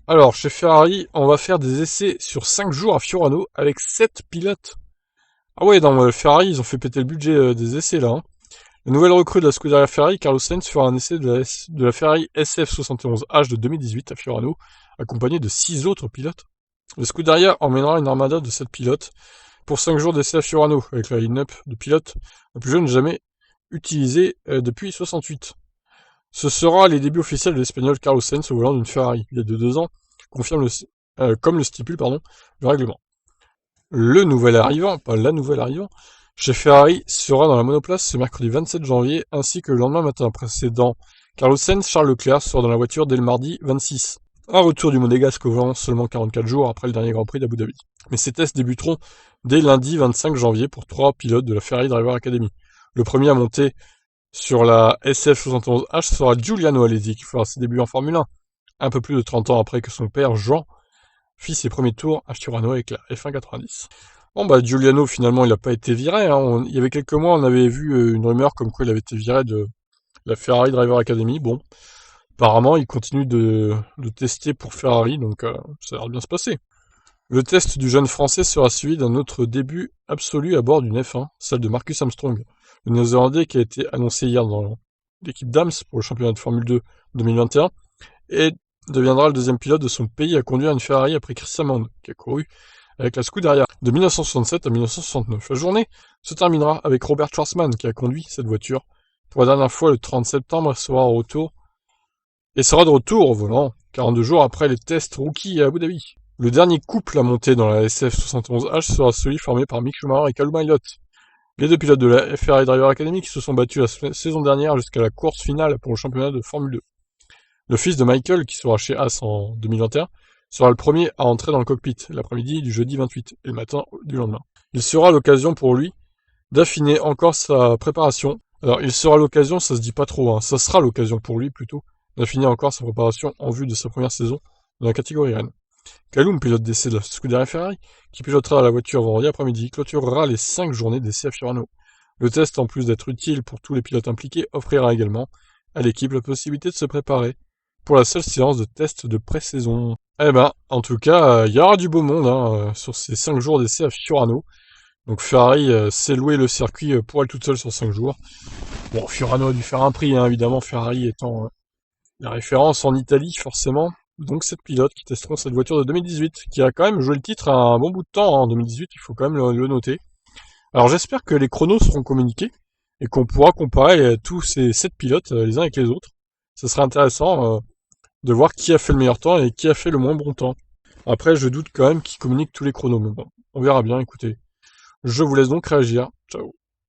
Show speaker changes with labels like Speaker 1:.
Speaker 1: Alors, chez Ferrari, on va faire des essais sur 5 jours à Fiorano avec 7 pilotes. Ah ouais, dans Ferrari, ils ont fait péter le budget des essais là, hein. La nouvelle recrue de la Scuderia Ferrari, Carlos Sainz, fera un essai de la Ferrari SF71H de 2018 à Fiorano, accompagné de 6 autres pilotes. La Scuderia emmènera une armada de 7 pilotes pour 5 jours d'essai à Fiorano, avec la line-up de pilotes la plus jeune jamais utilisée depuis 68. Ce sera les débuts officiels de l'Espagnol Carlos Sainz au volant d'une Ferrari, il y a de 2 ans, comme le stipule le règlement. Le nouvel arrivant, pas la nouvelle arrivant, chez Ferrari sera dans la monoplace ce mercredi 27 janvier ainsi que le lendemain matin précédent. Carlos Sainz, Charles Leclerc sera dans la voiture dès le mardi 26. Un retour du Monégasque au volant seulement 44 jours après le dernier Grand Prix d'Abu Dhabi. Mais ces tests débuteront dès lundi 25 janvier pour 3 pilotes de la Ferrari Driver Academy. Le premier à monter sur la SF71H sera Giuliano Alesi qui fera ses débuts en Formule 1, un peu plus de 30 ans après que son père Jean fit ses premiers tours à Fiorano avec la F1 90. Bon bah Giuliano finalement il n'a pas été viré, hein. Il y avait quelques mois on avait vu une rumeur comme quoi il avait été viré de la Ferrari Driver Academy. Bon, apparemment il continue de tester pour Ferrari, donc ça a l'air de bien se passer. Le test du jeune français sera suivi d'un autre début absolu à bord d'une F1, celle de Marcus Armstrong, le néo-zélandais qui a été annoncé hier dans l'équipe d'Ams pour le championnat de Formule 2 2021, et deviendra le deuxième pilote de son pays à conduire une Ferrari après Chris Hammond, qui a couru avec la Scuderia de 1967 à 1969. La journée se terminera avec Robert Schwarzman qui a conduit cette voiture pour la dernière fois le 30 septembre et sera de retour au volant 42 jours après les tests rookies à Abu Dhabi. Le dernier couple à monter dans la SF71H sera celui formé par Mick Schumacher et Callum Ilott, les deux pilotes de la Ferrari Driver Academy qui se sont battus la saison dernière jusqu'à la course finale pour le championnat de Formule 2. Le fils de Michael, qui sera chez Haas en 2021, sera le premier à entrer dans le cockpit l'après-midi du jeudi 28 et le matin du lendemain. Il sera l'occasion pour lui d'affiner encore sa préparation. Alors, il sera l'occasion, ça se dit pas trop, hein, ça sera l'occasion pour lui plutôt, d'affiner encore sa préparation en vue de sa première saison dans la catégorie Rennes. Kaloum, pilote d'essai de la Scuderia Ferrari, qui pilotera la voiture vendredi après-midi, clôturera les 5 journées d'essai à Fiorano. Le test, en plus d'être utile pour tous les pilotes impliqués, offrira également à l'équipe la possibilité de se préparer pour la seule séance de test de pré-saison. Eh ben, en tout cas, il y aura du beau monde hein, sur ces 5 jours d'essai à Fiorano. Donc Ferrari s'est loué le circuit pour elle toute seule sur 5 jours. Bon, Fiorano a dû faire un prix, hein, évidemment, Ferrari étant la référence en Italie, forcément. Donc 7 pilotes qui testeront cette voiture de 2018, qui a quand même joué le titre à un bon bout de temps, hein, en 2018, il faut quand même le noter. Alors j'espère que les chronos seront communiqués, et qu'on pourra comparer tous ces 7 pilotes les uns avec les autres. Ce serait intéressant de voir qui a fait le meilleur temps et qui a fait le moins bon temps. Après, je doute quand même qu'ils communiquent tous les chronos, mais bon, on verra bien, écoutez. Je vous laisse donc réagir. Ciao.